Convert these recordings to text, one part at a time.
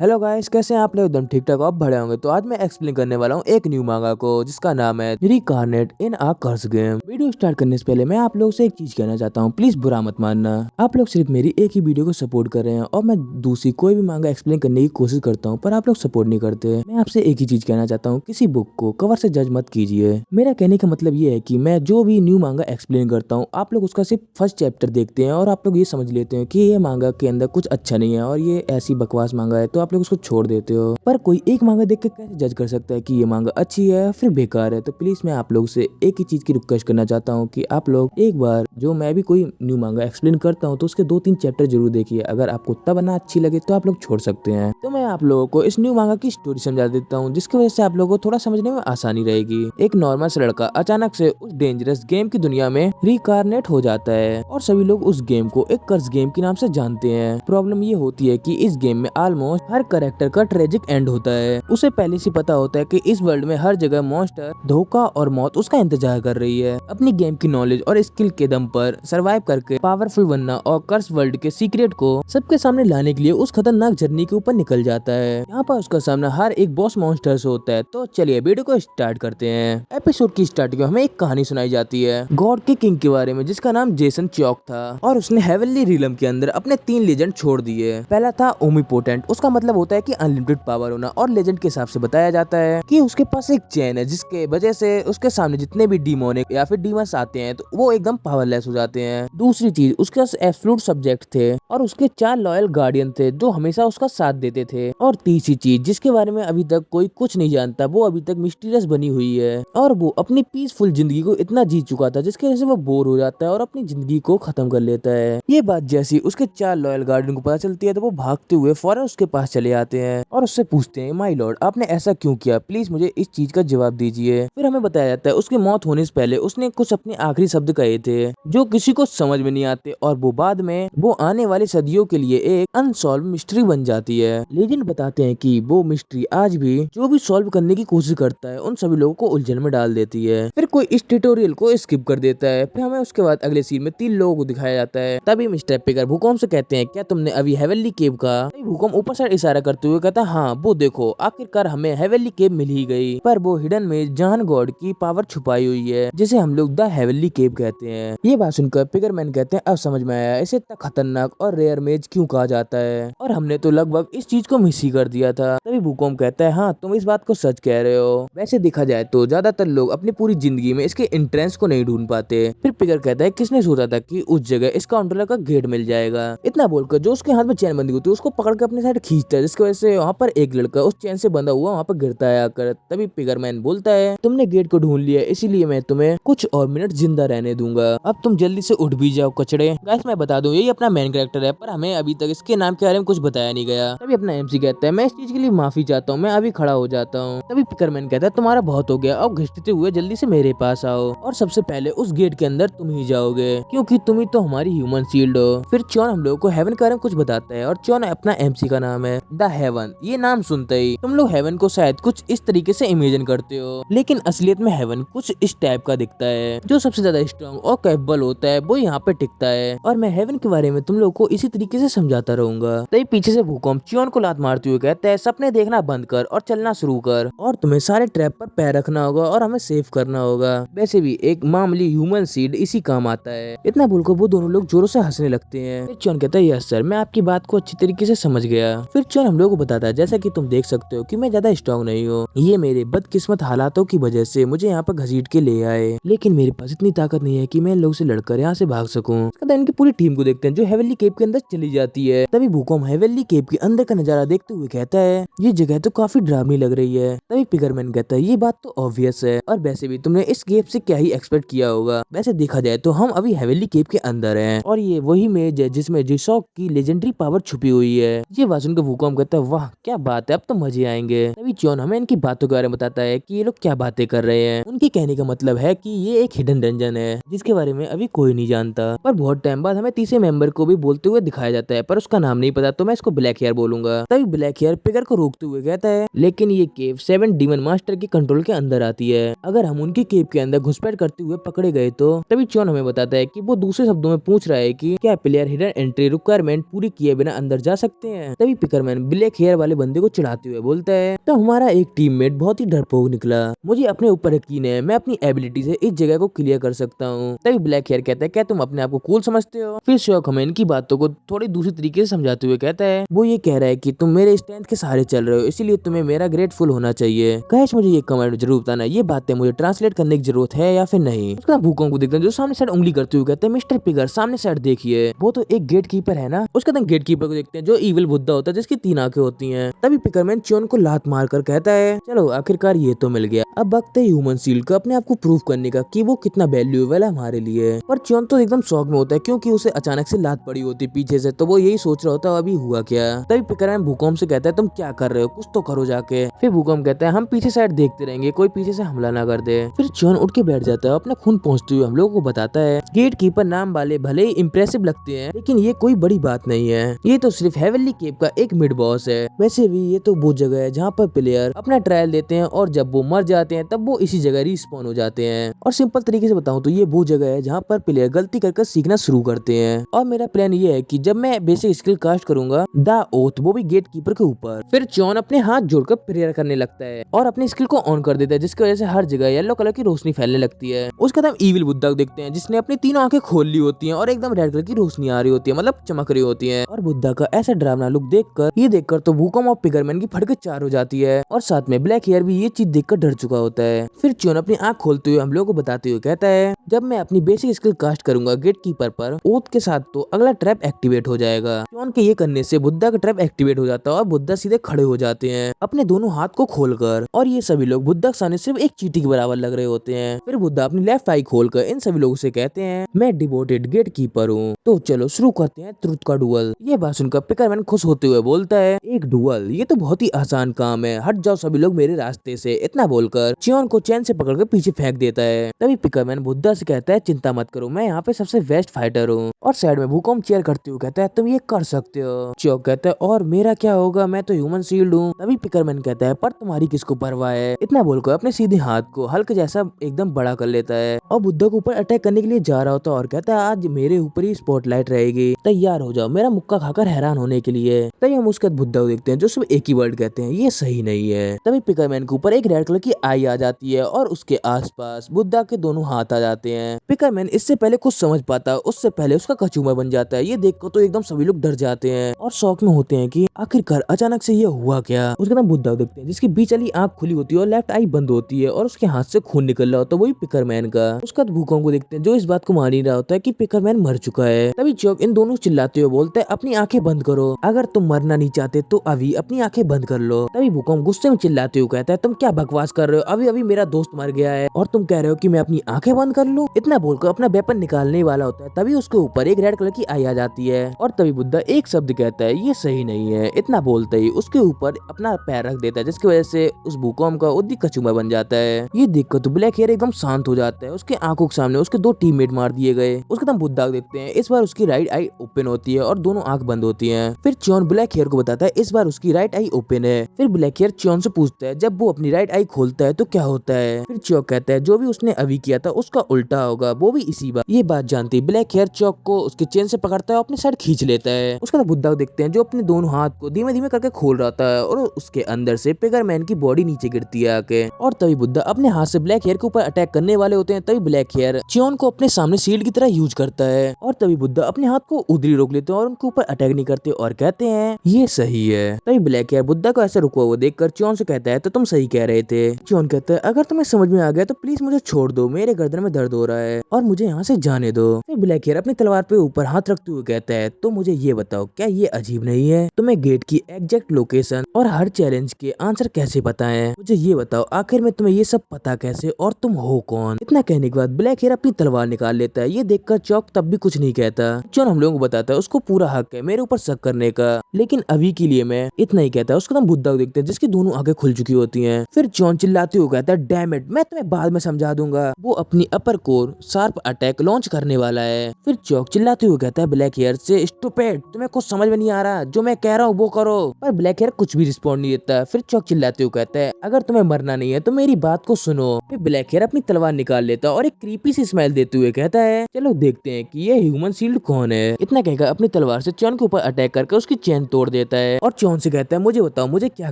Hello guys, कैसे हैं आप लोग? एकदम ठीक ठाक आप भरे होंगे। तो आज मैं एक्सप्लेन करने वाला हूँ एक न्यू मांगा को जिसका नाम है रिकार्नेट इन अ कर्स गेम। वीडियो स्टार्ट करने से पहले मैं आप लोगों से एक चीज कहना चाहता हूँ, प्लीज बुरा मत मानना। आप लोग सिर्फ मेरी एक ही वीडियो को सपोर्ट कर रहे हैं और मैं दूसरी कोई भी मांगा एक्सप्लेन करने की कोशिश करता हूँ पर आप लोग सपोर्ट नहीं करते। मैं आपसे एक ही चीज कहना चाहता हूँ, किसी बुक को कवर से जज मत कीजिए। मेरा कहने का मतलब ये है कि मैं जो भी न्यू मांगा एक्सप्लेन करता हूँ आप लोग उसका सिर्फ फर्स्ट चैप्टर देखते हैं और आप लोग ये समझ लेते हैं कि ये मांगा के अंदर कुछ अच्छा नहीं है और ये ऐसी बकवास मांगा है, तो आप लोग उसको छोड़ देते हो। पर कोई एक मांगा देख के कैसे जज कर सकता है कि ये मांगा अच्छी है या फिर बेकार है? तो प्लीज मैं आप लोग से एक ही चीज की रिक्वेस्ट करना चाहता हूँ कि आप लोग एक बार जो मैं भी कोई न्यू मांगा एक्सप्लेन करता हूँ तो उसके 2-3 चैप्टर जरूर देखिए। अगर आपको तब ना अच्छी लगे तो आप लोग छोड़ सकते हैं। तो मैं आप लोगों को इस न्यू मांगा की स्टोरी समझा देता हूँ जिसकी वजह से आप लोगों को थोड़ा समझने में आसानी रहेगी। एक नॉर्मल सा लड़का अचानक से उस डेंजरस गेम की दुनिया में रिकारनेट हो जाता है और सभी लोग उस गेम को एक कर्स गेम के नाम से जानते हैं। प्रॉब्लम ये होती है कि इस गेम में ऑलमोस्ट हर कैरेक्टर का ट्रेजिक एंड होता है। उसे पहले से पता होता है कि इस वर्ल्ड में हर जगह मॉन्स्टर, धोखा और मौत उसका इंतजार कर रही है। अपनी गेम की नॉलेज और स्किल के दम पर सरवाइव करके पावरफुल बनना और कर्स वर्ल्ड के सीक्रेट को सबके सामने लाने के लिए उस खतरनाक जर्नी के ऊपर निकल जाता है। यहाँ पर उसका सामना हर एक बॉस मॉन्स्टर से होता है। तो चलिए वीडियो को स्टार्ट करते हैं। एपिसोड की स्टार्टिंग में हमें एक कहानी सुनाई जाती है गॉड के किंग के बारे में जिसका नाम जेसन चौक था और उसने हेवनली रिलम के अंदर अपने 3 लेजेंड छोड़ दिए। पहला था ओमिपोटेंट, उसका मतलब होता है कि अनलिमिटेड पावर होना और लेजेंड के हिसाब से बताया जाता है कि उसके पास एक चेन है जिसके वजह से उसके सामने जितने भी डीमोनिक या फिर डीमंस आते हैं तो वो एकदम पावरलेस हो जाते हैं। दूसरी चीज, उसके पास एब्सोल्यूट सब्जेक्ट थे और उसके 4 लॉयल गार्डियन थे जो हमेशा उसका साथ देते थे। और तीसरी चीज जिसके बारे में अभी तक कोई कुछ नहीं जानता, वो अभी तक मिस्टीरियस बनी हुई है और वो अपनी पीसफुल जिंदगी को इतना जी चुका था जिसकी वजह से वो बोर हो जाता है और अपनी जिंदगी को खत्म कर लेता है। ये बात जैसी उसके 4 लॉयल गार्डियन को पता चलती है तो वो भागते हुए फौरन उसके पास चले आते हैं और उससे पूछते हैं, माय लॉर्ड आपने ऐसा क्यों किया, प्लीज मुझे इस चीज का जवाब दीजिए। फिर हमें बताया जाता है उसकी मौत होने से पहले उसने कुछ अपने आखिरी शब्द कहे थे जो किसी को समझ में नहीं आते और वो बाद में वो आने वाली सदियों के लिए एक अनसॉल्व मिस्ट्री बन जाती है। लेजेंड बताते हैं कि वो मिस्ट्री आज भी जो भी सॉल्व करने की कोशिश करता है उन सभी लोगों को उलझन में डाल देती है। फिर कोई इस ट्यूटोरियल को स्किप कर देता है। फिर हमें उसके बाद अगले सीन में 3 लोगों को दिखाया जाता है। तभी मिस्टर पिगर भूकंप से कहते हैं, क्या तुमने अभी हेवनली केव का? भूकंप ऊपर से इशारा करते हुए कहता है, हाँ वो देखो आखिरकार हमें हेवनली केव मिल ही गई। पर वो हिडन में जहान गॉड की पावर छुपाई हुई है जिसे हम लोग द हेवनली केव कहते हैं। ये बात सुनकर पिगरमैन कहते हैं, अब समझ में आया इसे इतना खतरनाक और रेयर मेज क्यों कहा जाता है और हमने तो लगभग इस चीज को मिस ही कर दिया था। तभी भूकंप कहता है, हाँ तुम इस बात को सच कह रहे हो। वैसे देखा जाए तो ज्यादातर लोग अपनी पूरी जिंदगी में इसके एंट्रेंस को नहीं ढूंढ पाते। फिर पिगर कहता है, किसने सोचा था कि उस जगह इस काउंटर का गेट मिल जाएगा। इतना बोलकर जो उसके हाथ में चैन बंदी होती है उसको पकड़ के अपने साइड खींचता है जिसकी वजह से वहाँ पर एक लड़का उस चैन से बंधा हुआ वहाँ पर गिरता है आकर। तभी पिगरमैन बोलता है, तुमने गेट को ढूंढ लिया इसीलिए मैं तुम्हें कुछ और मिनट जिंदा रहने दूंगा, अब तुम जल्दी से उठ भी जाओ कचड़े। गाइस मैं बता दूं यही अपना मेन कैरेक्टर है पर हमें अभी तक इसके नाम के बारे में कुछ बताया नहीं गया। तभी अपना एमसी कहता है, मैं इस चीज के लिए माफी चाहता हूँ, मैं अभी खड़ा हो जाता हूँ। तभी पिगरमैन कहता है, तुम्हारा बहुत हो गया, अब घिसते हुए जल्दी से मेरे पास आओ और सबसे पहले उस गेट के अंदर तुम ही जाओगे क्योंकि तुम ही तो हमारी ह्यूमन शील्ड हो। फिर चॉन हम लोगों को हेवन के बारे में कुछ बताता है और चॉन अपना एमसी का नाम है द हेवन। ये नाम सुनते ही तुम लोग हेवन को शायद कुछ इस तरीके से इमेजिन करते हो, लेकिन असलियत में हेवन कुछ इस टाइप का दिखता है। जो सबसे ज्यादा स्ट्रॉन्ग और कैपेबल होता है वो यहाँ पे टिकता है और मैं हेवन के बारे में तुम लोग को इसी तरीके से समझाता रहूंगा। तभी पीछे से भूकंप चॉन को लात मारते हुए कहता है, सपने देखना बंद कर और चलना शुरू कर और तुम्हें सारे ट्रैप पर पैर रखना होगा और हमें सेव करना होगा। वैसे भी एक मामूली ह्यूमन सीड इसी काम आता है। इतना बोलकर वो दोनों लोग जोरों से हंसने लगते हैं। फिर चॉन कहता है, यस सर मैं आपकी बात को अच्छी तरीके से समझ गया। फिर चॉन हम लोग को बताता है, जैसा कि तुम देख सकते हो कि मैं ज्यादा स्ट्रॉन्ग नहीं हूँ, ये मेरे बदकिस्मत हालातों की वजह से मुझे यहाँ पर घसीट के ले आए, लेकिन मेरे पास इतनी ताकत नहीं है कि मैं इन लोगों से लड़कर यहाँ से भाग सकूं। इनकी पूरी टीम को देखते हैं जो हेवनली केव के अंदर चली जाती है। तभी भूकंप हेवनली केव के अंदर का नजारा देखते हुए कहता है, ये जगह तो काफी डरावनी लग रही है। तभी पिगरमैन कहता है, ये बात तो ऑब्वियस है और वैसे भी तुमने इस केव से क्या ही एक्सपेक्ट किया होगा। वैसे देखा जाए तो हम अभी हेवनली केव के अंदर हैं और ये वही मेज है जिसमें जिसॉक की लेजेंडरी पावर छुपी हुई है। ये बात सुनकर भूकंप कहता है, वाह क्या बात है, अब तो मजे आएंगे। तभी चॉन हमें इनकी बातों के बारे में बताता है कि ये लोग क्या बातें कर रहे हैं। उनके कहने का मतलब है कि ये एक हिडन डंजन है जिसके बारे में अभी कोई नहीं जानता। पर बहुत टाइम बाद हमें तीसरे मेंबर को भी बोलते हुए दिखाया जाता है पर उसका नाम नहीं पता तो मैं इसको ब्लैक हेयर बोलूंगा। तभी ब्लैक हेयर पिगर को रोक रुकते हुए कहता है लेकिन ये केव 7 डीमन मास्टर के कंट्रोल के अंदर आती है, अगर हम उनकी केव के अंदर घुसपैठ करते हुए पकड़े गए तो। तभी चॉन हमें बताता है कि वो दूसरे शब्दों में पूछ रहा है कि क्या प्लेयर हिडन एंट्री रिक्वायरमेंट पूरी किए बिना अंदर जा सकते हैं। तभी पिकरमैन ब्लैक हेयर वाले बंदे को चिढ़ाते हुए बोलता है तो हमारा एक टीममेट बहुत ही डरपोक निकला, मुझे अपने ऊपर यकीन है मैं अपनी एबिलिटी से इस जगह को क्लियर कर सकता हूँ। तभी ब्लैक हेयर कहता है क्या तुम अपने आप को कूल समझते हो। फिर शौक हमें इनकी बातों को थोड़ी दूसरी तरीके से समझाते हुए कहता है वो ये कह रहा है कि तुम मेरे स्ट्रेंथ के सहारे चल रहे हो, इसीलिए तुम्हें मेरा ग्रेटफुल होना चाहिए। कहेश मुझे ये कमेंट जरूर बताना ये बातें मुझे ट्रांसलेट करने की जरूरत है या फिर नहीं। उसका भूकंप को देखते हैं जो सामने साइड उंगली करते हुए कहते हैं मिस्टर पिगर सामने साइड देखिए, वो तो एक गेट कीपर है ना। उसके बाद गेट कीपर को देखते हैं जो इविल बुद्धा होता है जिसकी 3 आंखें होती हैं। तभी पिकरमैन चॉन को लात मार कर कहता है चलो आखिरकार ये तो मिल गया, अब वक्त है ह्यूमन सील्ड को अपने आप को प्रूव करने का कि वो कितना वैल्यूएबल है हमारे लिए। पर चॉन तो एकदम शौक में होता है क्योंकि उसे अचानक से लात पड़ी होती पीछे से, तो वो यही सोच रहा होता है अभी हुआ क्या। तभी पिकरमैन भूकंप से कहता है तुम क्या कर रहे हो, कुछ तो करो जाके। फिर भूकंप कहता है हम पीछे साइड देखते रहेंगे, कोई पीछे से हमला ना कर दे। फिर चॉन उठ के बैठ जाता है, अपना खून पहुंचते हुए हम लोगों को बताता है गेट कीपर नाम वाले भले ही इम्प्रेसिव लगते हैं लेकिन ये कोई बड़ी बात नहीं है, ये तो सिर्फ हेवनली केव का एक मिड बॉस है। वैसे भी ये तो वो जगह है जहाँ पर प्लेयर अपना ट्रायल देते हैं और जब वो मर जाते हैं तब वो इसी जगह रिस्पॉन हो जाते हैं। और सिंपल तरीके से बताऊं तो ये वो जगह है जहाँ पर प्लेयर गलती कर सीखना शुरू करते हैं। और मेरा प्लान ये है कि जब मैं बेसिक स्किल कास्ट करूंगा द ओथ वो भी गेट कीपर के ऊपर। फिर चॉन अपने हाथ जोड़कर प्रेयर करने लगता है और अपनी स्किल को ऑन कर देता है जिसकी वजह से हर जगह येलो कलर की रोशनी फैलने लगती है। उसके बाद हम ईविल बुद्धा को देखते हैं जिसने अपनी 3 आंखें खोल ली होती हैं और एकदम रेड कलर की रोशनी आ रही होती है, मतलब चमक रही होती है। और बुद्धा का ऐसा डरावना लुक देखकर तो भूकंप और पिगरमैन की फटके 4 हो जाती है और साथ में ब्लैक हेयर भी ये चीज देखकर डर चुका होता है। फिर चॉन अपनी आंख खोलते हुए हम लोगों को बताते हुए कहता है जब मैं अपनी बेसिक स्किल कास्ट करूंगा गेट कीपर पर ओथ के साथ तो अगला ट्रैप एक्टिवेट हो जाएगा। चॉन के ये करने से बुद्धा का ट्रैप एक्टिवेट हो जाता है और बुद्धा सीधे खड़े हो जाते हैं अपने दोनों हाथ को खोलकर, और ये सभी लोग बुद्धा के सामने सिर्फ एक चींटी के बराबर लग रहे होते हैं। फिर बुद्धा अपनी लेफ्ट आई खोलकर इन सभी लोगों से कहते हैं मैं डिवोटेड गेट कीपर हूँ, तो चलो शुरू करते हैं ट्रुथ का डुअल। ये बात सुनकर पिकरमैन खुश होते हुए बोलता है एक डुअल, ये तो बहुत ही आसान काम है, हट जाओ सभी लोग मेरे रास्ते से। इतना बोलकर चॉन को चैन से पकड़कर पीछे फेंक देता है। तभी पिकरमैन बुद्धा से कहता है चिंता मत करो, मैं यहाँ पे सबसे बेस्ट फाइटर हूँ। और साइड में भूकंप चेयर करते हुए कहता है तुम ये कर सकते हो। चौक कहता है और मेरा क्या होगा, मैं तो ह्यूमन शील्ड हूँ। तभी पिकरमैन कहता है पर तुम्हारी किसको परवाह है। इतना बोलकर अपने सीधे हाथ को हल्क जैसा एकदम बड़ा कर लेता है और बुद्धा के ऊपर अटैक करने के लिए जा रहा होता है और कहता है आज मेरे ऊपर ही स्पॉटलाइट रहेगी, तैयार हो जाओ मेरा मुक्का खाकर हैरान होने के लिए। तभी हम उसके बाद बुद्धा को देखते हैं जो सिर्फ एक ही वर्ड कहते हैं ये सही नहीं है। तभी पिकरमैन के ऊपर एक रेड कलर की आई आ जाती है और उसके आसपास बुद्धा के दोनों हाथ आ जाते हैं। पिकरमैन इससे पहले कुछ समझ पाता उससे पहले उसका कचूमर बन जाता है। ये देखकर तो एकदम सभी लोग डर जाते हैं और शौक में होते हैं कि आखिरकार अचानक से ये हुआ क्या। उसके बाद बुद्धा को देखते हैं जिसकी बीच वाली आंख खुली होती है और लेफ्ट आई बंद होती है और उसके हाथ से खून निकल रहा होता है, वही पिकरमैन का। उसके बाद भूकंप को देखते हैं जो इस बात को मान ही रहा होता है कि पिकरमैन मर चुका है। तभी चौक इन दोनों चिल्लाते हुए बोलते हैं अपनी आंखें बंद करो, अगर तुम मरना नहीं चाहते तो अभी अपनी आंखें बंद कर लो। तभी भूकंप गुस्से में चिल्लाते हुए कहता है तुम क्या बकवास कर रहे हो, अभी अभी मेरा दोस्त मर गया है और तुम कह रहे हो कि मैं अपनी आंखें बंद कर लूं। इतना बोलकर अपना वेपन निकालने वाला होता है तभी उसके ऊपर एक रेड कलर की आई आ जाती है और तभी बुद्धा एक शब्द कहता है ये सही नहीं है। इतना बोलते ही उसके ऊपर अपना पैर रख देता है जिसकी वजह से उस भूकंप का उद्दी कचूमर बन जाता है। ये देखकर तो ब्लैक हेयर एकदम शांत हो जाता है, उसके आंखों के सामने उसके 2 टीममेट मार दिए गए। उसके बाद बुद्धा को देखते हैं इस बार उसकी राइट आई ओपन होती है और दोनों आंख बंद होती है। फिर चॉन ब्लैक हेयर को बताता है इस बार उसकी राइट आई ओपन है। फिर ब्लैक हेयर चॉन से पूछता है जब वो अपनी राइट आई खोलता है तो क्या होता है। फिर चौक कहता है जो भी उसने अभी किया था उसका उल्टा होगा, वो भी इसी बार। ये बात जानती ब्लैक हेयर चौक को उसके चेन से पकड़ता है और अपनी साइड खींच लेता है। उसके बाद बुद्धा को देखते हैं जो अपने दोनों हाथ को धीमे धीमे करके खोल रहा था और उसके अंदर से पिगरमैन की बॉडी नीचे गिरती है आके। और तभी बुद्धा अपने हाथ से ब्लैक हेयर के ऊपर अटैक करने वाले होते हैं। तभी ब्लैक हेयर चॉन को अपने सामने शील्ड की तरह यूज करता है और तभी बुद्धा अपने हाथ को उधरी रोक लेते हैं और उनके ऊपर अटैक नहीं करते और कहते हैं ये सही है। तभी ब्लैक हेयर बुद्धा को ऐसे रुका हुआ देखकर चॉन से कहता है तो तुम सही कह रहे थे। चॉन कहता है अगर तुम्हें समझ में आ गया तो प्लीज मुझे छोड़ दो, मेरे गर्दन में दर्द हो रहा है और मुझे यहाँ से जाने दो। फिर ब्लैक हेयर अपनी तलवार पे ऊपर हाथ रखते हुए कहता है तो मुझे ये बताओ क्या ये अजीब नहीं है, तुम्हें गेट की एग्जैक्ट लोकेशन और हर चैलेंज के आंसर कैसे पता है। मुझे ये बताओ आखिर में तुम्हें ये सब पता कैसे और तुम हो कौन। इतना कहने के बाद ब्लैक हेयर अपनी तलवार निकाल लेता है। ये देखकर चौक तब भी कुछ नहीं कहता। चॉन हम लोगों को बताता है उसको पूरा हक है मेरे ऊपर शक करने का, लेकिन अभी के लिए मैं इतना ही कहता है। उसको हम बुद्धा को देखते हैं जिसकी दोनों आंखें खुल चुकी होती हैं। फिर चॉन चिल्लाते हुए कहता है डैम इट, मैं तुम्हें बाद में समझा दूंगा। वो अपनी अपर कोर शार्प अटैक लॉन्च करने वाला है। फिर चौक चिल्लाते हुए कहता है ब्लैक हेयर से स्टूपिड, तुम्हें कुछ समझ में नहीं आ रहा, जो मैं कह रहा हूँ वो करो। पर ब्लैक हेयर कुछ भी रिस्पॉन्ड नहीं देता। फिर चौक चिल्लाते हुए कहता है अगर तुम्हें मरना नहीं है तो मेरी बात को सुनो। फिर ब्लैक हेयर अपनी तलवार निकाल लेता और एक क्रीपी सी स्माइल देते हुए कहता है चलो देखते हैं कि ये ह्यूमन शील्ड कौन है। इतना कहकर अपनी तलवार से चॉन के ऊपर अटैक करके उसकी चेन तोड़ देता है और चॉन से कहता है मुझे बताओ मुझे क्या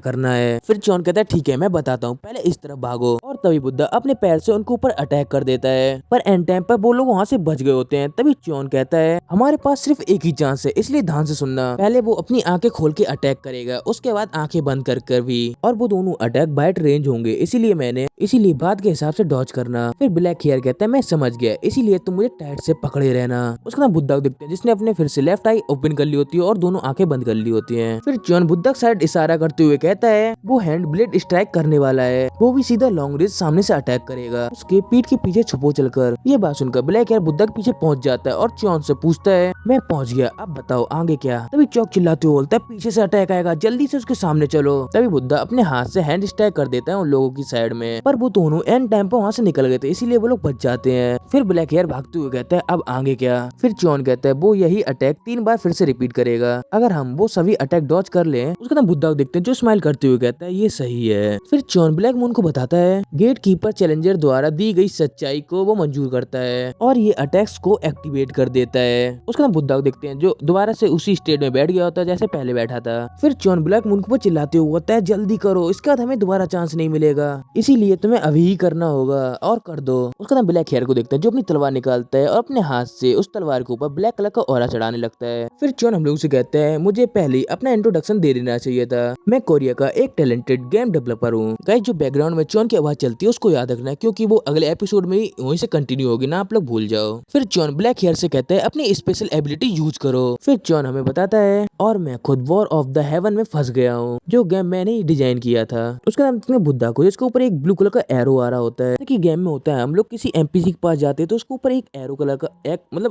करना है। फिर चॉन कहता है ठीक है मैं बताता हूँ, पहले इस तरफ भागो। और तभी बुद्धा अपने पैर से उनके ऊपर अटैक कर देता है, पर एंड टाइम पर वो लोग वहाँ से बच गए होते हैं। तभी चॉन कहता है हमारे पास सिर्फ एक ही चांस है, इसलिए ध्यान से सुनना। पहले वो अपनी आंखें खोल के अटैक करेगा, उसके बाद आंखें बंद कर भी, और वो दोनों अटैक बाइट रेंज होंगे, इसीलिए बात के हिसाब से डॉज करना। फिर ब्लैक हेयर कहता है मैं समझ गया, इसीलिए तुम मुझे टाइट से पकड़े रहना। उसका नाम बुद्धा को देखते हैं जिसने अपने फिर से लेफ्ट आई ओपन कर ली होती है और दोनों आंखें बंद कर ली होती हैं। फिर चॉन बुद्धा की साइड इशारा करते हुए कहता है वो हैंड ब्लेड स्ट्राइक करने वाला है, वो भी सीधा लॉन्ग रेंज सामने से अटैक करेगा, उसके पीठ के पीछे छुपो चलकर। ये बात सुनकर ब्लैक हेयर बुद्धा के पीछे पहुंच जाता है और चॉन से पूछता है मैं पहुंच गया, अब बताओ आगे क्या। तभी चौक चिल्लाते हुए बोलता है पीछे से अटैक आएगा, जल्दी से उसके सामने चलो। तभी बुद्धा अपने हाथ से हैंड स्ट्राइक कर देता है उन लोगों की साइड में, पर वो दोनों एंड टाइम पर वहाँ से निकल गए थे, इसीलिए वो लोग बच जाते हैं। फिर ब्लैक हेयर भागते हुए कहता है अब आगे क्या। फिर चॉन कहता है वो यही अटैक 3 बार फिर से रिपीट करेगा, अगर हम वो सभी अटैक डॉज कर लें। उसका नाम बुद्धा को देखते हैं जो स्माइल करते हुए कहता है ये सही है। फिर चॉन ब्लैक मून को बताता है गेट कीपर चैलेंजर द्वारा दी गई सच्चाई को वो मंजूर करता है और ये अटैक्स को एक्टिवेट कर देता है। उसका नाम बुद्धा को देखते हैं जो दोबारा से उसी स्टेट में बैठ गया होता है जैसे पहले बैठा था। फिर चॉन ब्लैक मून को चिल्लाते हुए होता है जल्दी करो, इसके बाद हमें दोबारा चांस नहीं मिलेगा, इसीलिए तुम्हें अभी ही करना होगा और कर दो। उसका नाम ब्लैक हेयर को देखते हैं जो अपनी तलवार निकालता है और अपने हाथ से उस तलवार के ऊपर ब्लैक कलर का ऑरा चढ़ाने लगता है। फिर चॉन हम लोग से कहता है मुझे पहले अपना इंट्रोडक्शन दे देना चाहिए था, मैं कोरिया का एक टैलेंटेड गेम डेवलपर हूँ। गाइस जो बैकग्राउंड में चॉन की आवाज चलती है उसको याद रखना क्योंकि वो अगले एपिसोड में वहीं से कंटिन्यू होगी ना, आप लोग भूल जाओ। फिर चॉन ब्लैक हेयर से कहता है अपनी स्पेशल एबिलिटी यूज करो। फिर चॉन हमें बताता है और मैं खुद वॉर ऑफ द हेवन में फंस गया हूँ, जो गेम मैंने ही डिजाइन किया था। उसका नाम है बुद्धा को, जिसके ऊपर एक ब्लू कलर का एरो आ रहा होता है कि गेम में होता है हम लोग किसी एमपीसी के पास जाते हैं तो उसके ऊपर एक एरो कलर का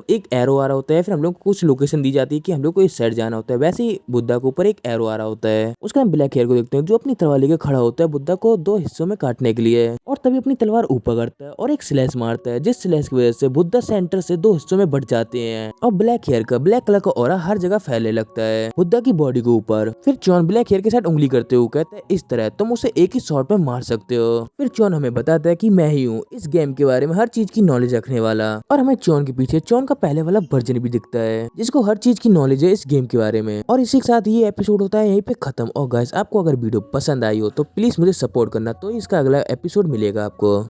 एक एरो आ रहा होता है, फिर हम लोग को कुछ लोकेशन दी जाती है कि हम लोग को इस साइड जाना होता है, वैसे ही बुद्धा के ऊपर एक एरो आ रहा होता है। उसका नाम ब्लैक हेयर को देखते हैं जो अपनी तलवार लेकर खड़ा होता है बुद्धा को 2 हिस्सों में काटने के लिए, और तभी अपनी तलवार ऊपर करता है और एक स्लैश मारता है, जिस स्लैश की वजह से बुद्धा सेंटर से 2 हिस्सों में बढ़ जाते हैं और ब्लैक हेयर का ब्लैक कलर का ऑरा हर जगह फैलने लगता है बुद्धा की बॉडी के ऊपर। फिर चॉन ब्लैक हेयर के साथ उंगली करते हुए कहता है इस तरह तुम उसे एक ही शॉट में मार सकते हो। फिर चॉन हमें बताता है कि मैं ही हूँ इस गेम के बारे में हर चीज की नॉलेज रखने वाला, और हमें चॉन के पीछे चॉन का पहले वाला वर्जन भी दिखता है जिसको हर चीज की नॉलेज है इस गेम के बारे में। और इसी के साथ ये एपिसोड होता है यहीं पे खत्म। और गाइस आपको अगर वीडियो पसंद आई हो तो प्लीज मुझे सपोर्ट करना, तो इसका अगला एपिसोड मिलेगा आपको।